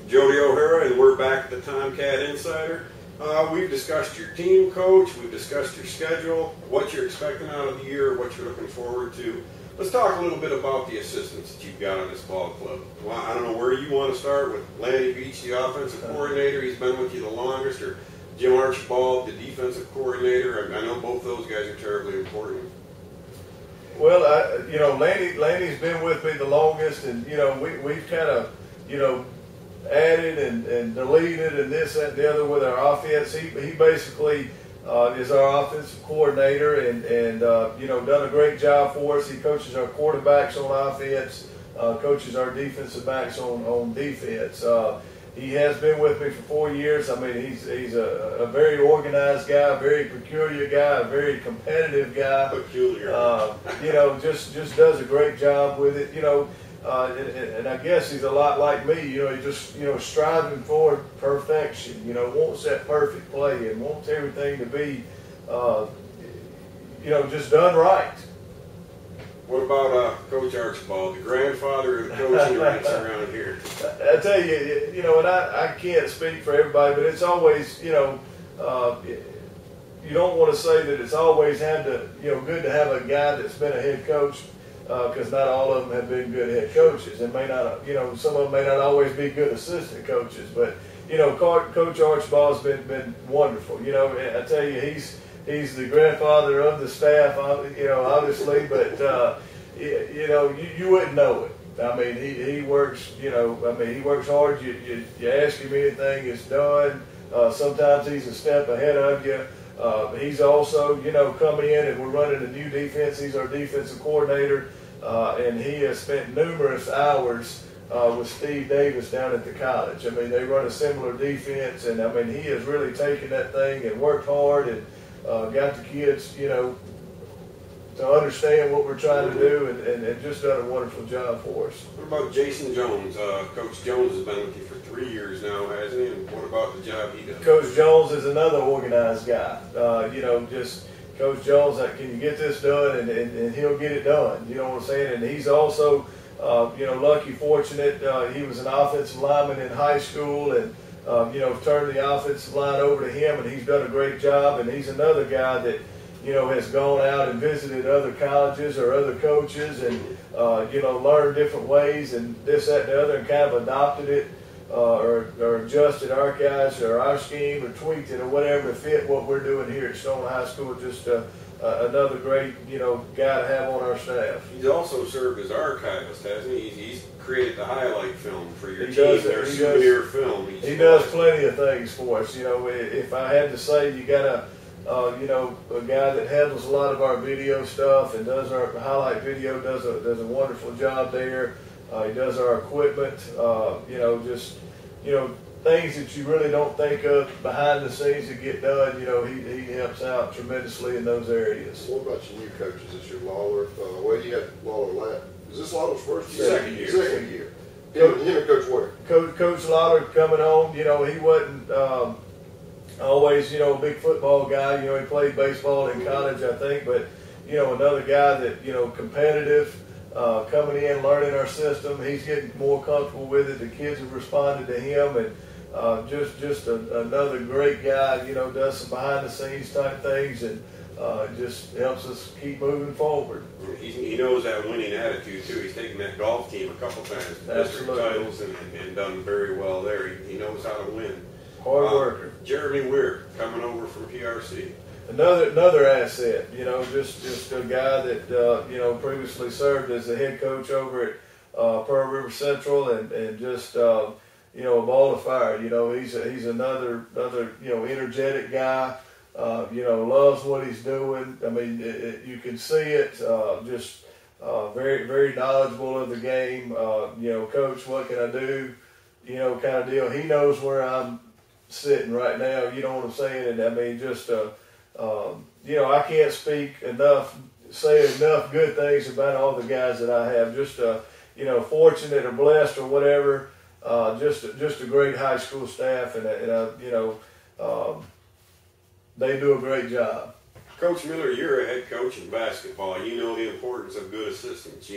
Jody O'Hara, and we're back at the Tomcat Insider. We've discussed your team, Coach. We've discussed your schedule, what you're expecting out of the year, what you're looking forward to. Let's talk a little bit about the assistants that you've got on this ball club. Well, I don't know where you want to start with Lanny Beach, the offensive coordinator. He's been with you the longest, or Jim Archibald, the defensive coordinator. I know both those guys are terribly important. Well, Lanny's been with me the longest, and we've kind of added and deleted and this, that, and the other with our offense. He basically is our offensive coordinator and done a great job for us. He coaches our quarterbacks on offense, coaches our defensive backs on defense. He has been with me for 4 years. I mean, he's a very organized guy, a very peculiar guy, a very competitive guy. Peculiar. Just does a great job with it. And I guess he's a lot like me. He just striving for perfection. Wants that perfect play and wants everything to be just done right. What about Coach Archibald, the grandfather of the coaching ranks around here? I tell you, and I can't speak for everybody, but it's always, you don't want to say that it's always good to have a guy that's been a head coach, because not all of them have been good head coaches, and may not, some of them may not always be good assistant coaches, but Coach Archibald's been wonderful. I tell you, he's the grandfather of the staff, obviously, but you wouldn't know it. I mean, he works, he works hard. You ask him anything, it's done. Sometimes he's a step ahead of you. He's also, coming in and we're running a new defense. He's our defensive coordinator, and he has spent numerous hours with Steve Davis down at the college. I mean, they run a similar defense, and I mean, he has really taken that thing and worked hard and got the kids, to understand what we're trying to do, and just done a wonderful job for us. What about Jason Jones? Coach Jones has been with you for 3 years now, hasn't he? And what about the job he does? Coach Jones is another organized guy. Just Coach Jones, can you get this done? And he'll get it done. You know what I'm saying? And he's also, lucky, fortunate. He was an offensive lineman in high school, and turned the offensive line over to him, and he's done a great job. And he's another guy that, has gone out and visited other colleges or other coaches and, learned different ways and this, that, and the other, and kind of adopted it or adjusted our guys or our scheme or tweaked it or whatever to fit what we're doing here at Stone High School. Just another great, guy to have on our staff. He's also served as archivist, hasn't he? He's created the highlight film for your team, their souvenir film. He does plenty of things for us. If I had to say, you got a guy that handles a lot of our video stuff and does our highlight video, does a wonderful job there. He does our equipment, things that you really don't think of behind the scenes that get done. He helps out tremendously in those areas. What about your new coaches? Is your Lawler? You had Lawler last. Is this Lawler's first year? Second year. Second year. Him and Coach Ware. Coach Lawler coming on. He wasn't always, a big football guy. He played baseball in college, I think, but another guy that competitive. Coming in, learning our system, he's getting more comfortable with it. The kids have responded to him, and just another great guy. Does some behind the scenes type things, and just helps us keep moving forward. He knows that winning attitude too. He's taken that golf team a couple times to district titles and done very well there. He knows how to win. Hard worker. Jeremy Weir coming over from PRC. Another asset, just a guy that previously served as the head coach over at Pearl River Central, and just a ball of fire. He's another energetic guy. Loves what he's doing. I mean, you can see it. Just very, very knowledgeable of the game. Coach, what can I do? Kind of deal. He knows where I'm sitting right now. You know what I'm saying? And I mean, just I can't say enough good things about all the guys that I have. Just fortunate or blessed or whatever. Just a great high school staff, and they do a great job. Coach Miller, you're a head coach in basketball. You know the importance of good assistants.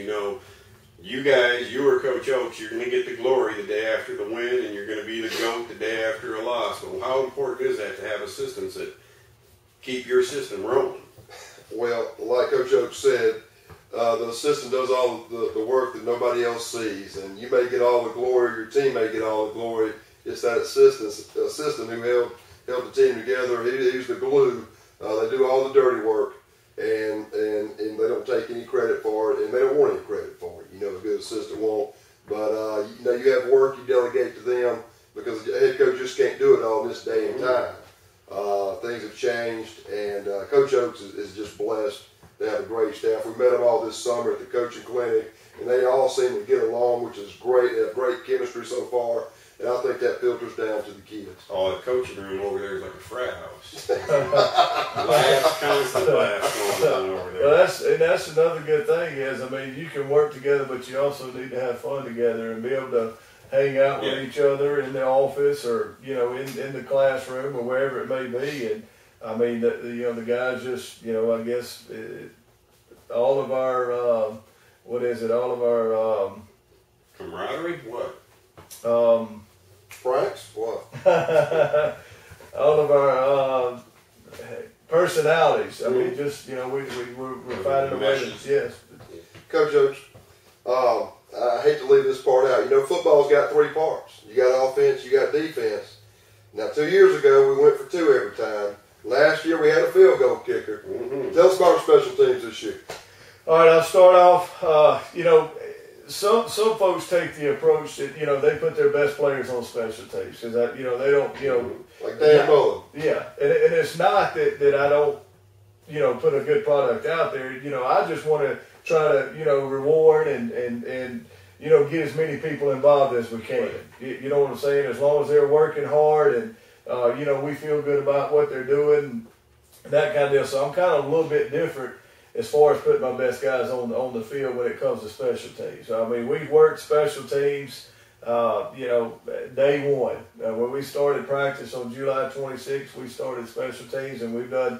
You guys, you or Coach Oaks, you're going to get the glory the day after the win, and you're going to be the GOAT the day after a loss. But how important is that to have assistants that keep your system rolling? Well, like Coach Oaks said, the assistant does all the work that nobody else sees, and you may get all the glory, your team may get all the glory. It's that assistant who held the team together. He's the glue. They do all the dirty work, and they don't take any credit for it, and they don't want any credit for it. A good assistant won't. But you have work you delegate to them, because the head coach just can't do it all in this day and time. Things have changed, and Coach Oaks is just blessed to have a great staff. We met them all this summer at the coaching clinic, and they all seem to get along, which is great. They have great chemistry so far, and I think that filters down to the kids. Oh, the coaching room over there is like a frat house. Laughs, constant laughs going on over there. Well, that's another good thing is, you can work together, but you also need to have fun together and be able to hang out with each other in the office or, in the classroom or wherever it may be. And the guys just, I guess all of our, camaraderie? What? Franks? What? all of our personalities. We're finding a way to, yes. Coach Oaks, I hate to leave this part out. Football's got three parts. You got offense, you got defense. Now, 2 years ago, we went for two every time. Last year, we had a field goal kicker. Mm-hmm. Tell us about our special teams this year. All right, I'll start off. Some folks take the approach that they put their best players on special teams because they don't like Dan Mullen. Yeah, and it's not that I don't put a good product out there. I just want to try to reward and get as many people involved as we can. You know what I'm saying? As long as they're working hard and we feel good about what they're doing, that kind of deal. So I'm kind of a little bit different as far as putting my best guys on the field when it comes to special teams. We've worked special teams, day one. When we started practice on July 26th, we started special teams, and we've done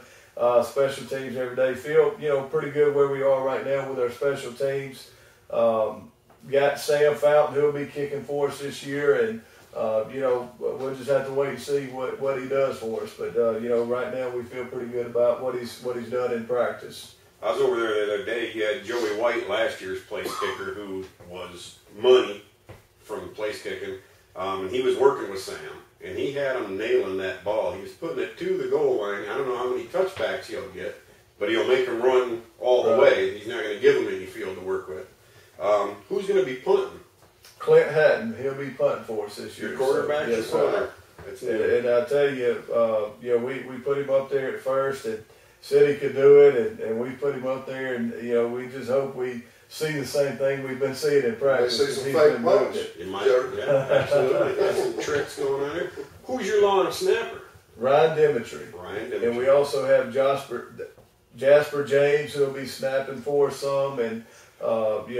special teams every day. Feel, pretty good where we are right now with our special teams. Got Sam Fountain, who'll be kicking for us this year, and we'll just have to wait and see what he does for us. But right now we feel pretty good about what he's done in practice. I was over there the other day. You had Joey White, last year's place kicker, who was money from place kicking, and he was working with Sam, and he had him nailing that ball. He was putting it to the goal line. I don't know how many touchbacks he'll get, but he'll make him run all the way. He's not going to give him any field to work with. Who's going to be punting? Clint Hatton. He'll be punting for us this year. Your quarterback? Yes, sir. And I tell you, we put him up there at first and said he could do it, and we put him up there, and we just hope we see the same thing we've been seeing in practice. See some fake punch. You might, absolutely. Got some tricks going on there. Who's your long snapper? Ryan Dimitri. And we also have Jasper James, who'll be snapping for us some, and we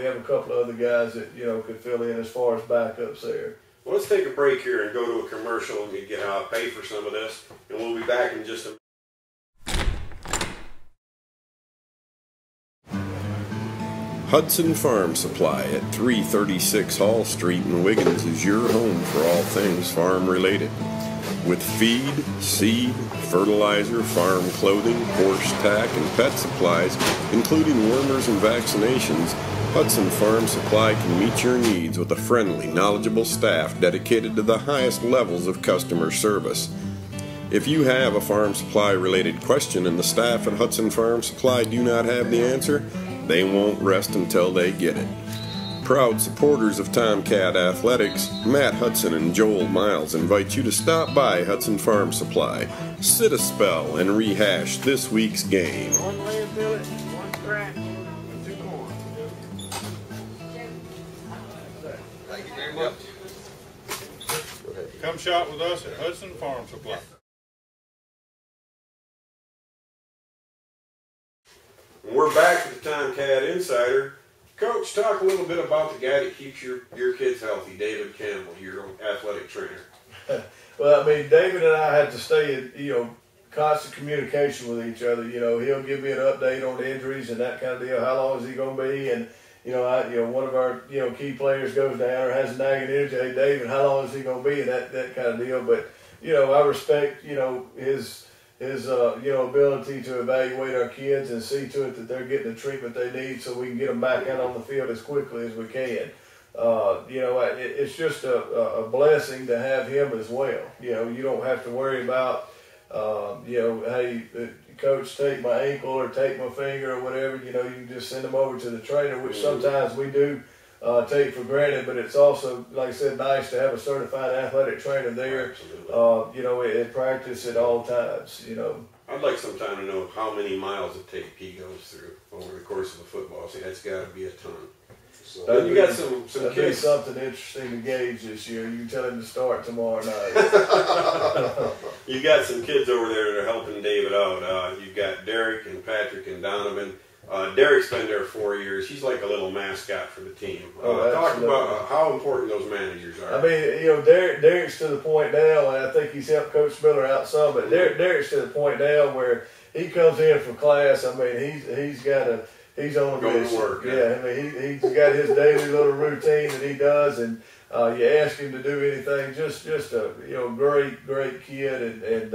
have a couple of other guys that could fill in as far as backups there. Well, let's take a break here and go to a commercial and get pay for some of this, and we'll be back in just a minute. Hudson Farm Supply at 336 Hall Street in Wiggins is your home for all things farm related. With feed, seed, fertilizer, farm clothing, horse tack, and pet supplies, including wormers and vaccinations, Hudson Farm Supply can meet your needs with a friendly, knowledgeable staff dedicated to the highest levels of customer service. If you have a farm supply related question and the staff at Hudson Farm Supply do not have the answer, they won't rest until they get it. Proud supporters of Tomcat Athletics, Matt Hudson and Joel Miles invite you to stop by Hudson Farm Supply, sit a spell, and rehash this week's game. One lamb fillet, one scratch, and 2 corn. Thank you very much. Come shop with us at Hudson Farm Supply. We're back to the Tomcat Insider. Coach, talk a little bit about the guy that keeps your kids healthy, David Campbell, your athletic trainer. Well, David and I had to stay in, constant communication with each other. He'll give me an update on injuries and that kind of deal. How long is he going to be? And, One of our key players goes down or has a nagging injury. Hey, David, how long is he going to be? And that kind of deal. But I respect his ability to evaluate our kids and see to it that they're getting the treatment they need so we can get them back out on the field as quickly as we can. It's just a blessing to have him as well. You don't have to worry about, hey, coach, take my ankle or take my finger or whatever. You can just send them over to the trainer, which sometimes we do take for granted, but it's also, like I said, nice to have a certified athletic trainer there, at practice at all times, I'd like sometime to know how many miles of tape he goes through over the course of a football season. That's got to be a ton. So you got some that'd kids. Be something interesting to gauge this year. You tell him to start tomorrow night. You got some kids over there that are helping David out. You've got Derek and Patrick and Donovan. Derek's been there 4 years. He's like a little mascot for the team. Talk about how important those managers are. I mean, Derek's to the point now, and I think he's helped Coach Miller out some, but Derek's to the point now where he comes in for class. I mean, he's on a mission. Work. Yeah, I mean, he's got his daily little routine that he does, and you ask him to do anything, just a great kid, and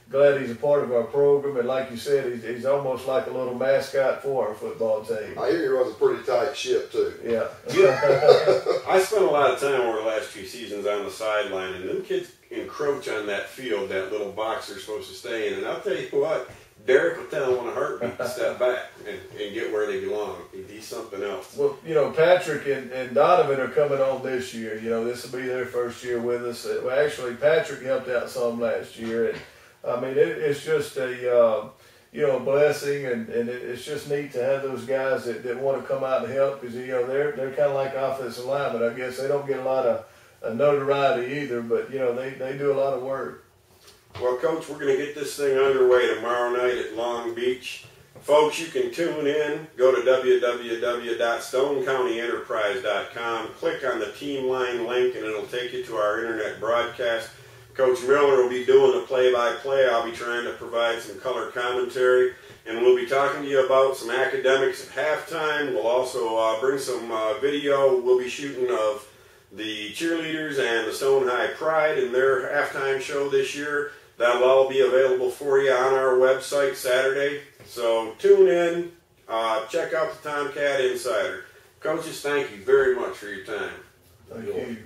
glad he's a part of our program. And like you said, he's almost like a little mascot for our football team. I hear he runs a pretty tight ship too. Yeah. I spent a lot of time over the last 2 seasons on the sideline, and them kids encroach on that field, that little box they're supposed to stay in. And I'll tell you what, Derek will tell them in a heartbeat to step back and get where they belong. He's something else. Well, Patrick and Donovan are coming on this year. This will be their first year with us. Well, actually, Patrick helped out some last year, and I mean, it's just a blessing, and it's just neat to have those guys that want to come out and help, because they're kind of like offensive linemen. I guess they don't get a lot of notoriety either, but they do a lot of work. Well, Coach, we're going to get this thing underway tomorrow night at Long Beach. Folks, you can tune in. Go to www.stonecountyenterprise.com. Click on the Team Line link, and it'll take you to our internet broadcast. Coach Miller will be doing the play-by-play. I'll be trying to provide some color commentary, and we'll be talking to you about some academics at halftime. We'll also bring some video we'll be shooting of the cheerleaders and the Stone High Pride and their halftime show this year. That'll all be available for you on our website Saturday. So tune in, check out the Tomcat Insider. Coaches, thank you very much for your time. Thank you.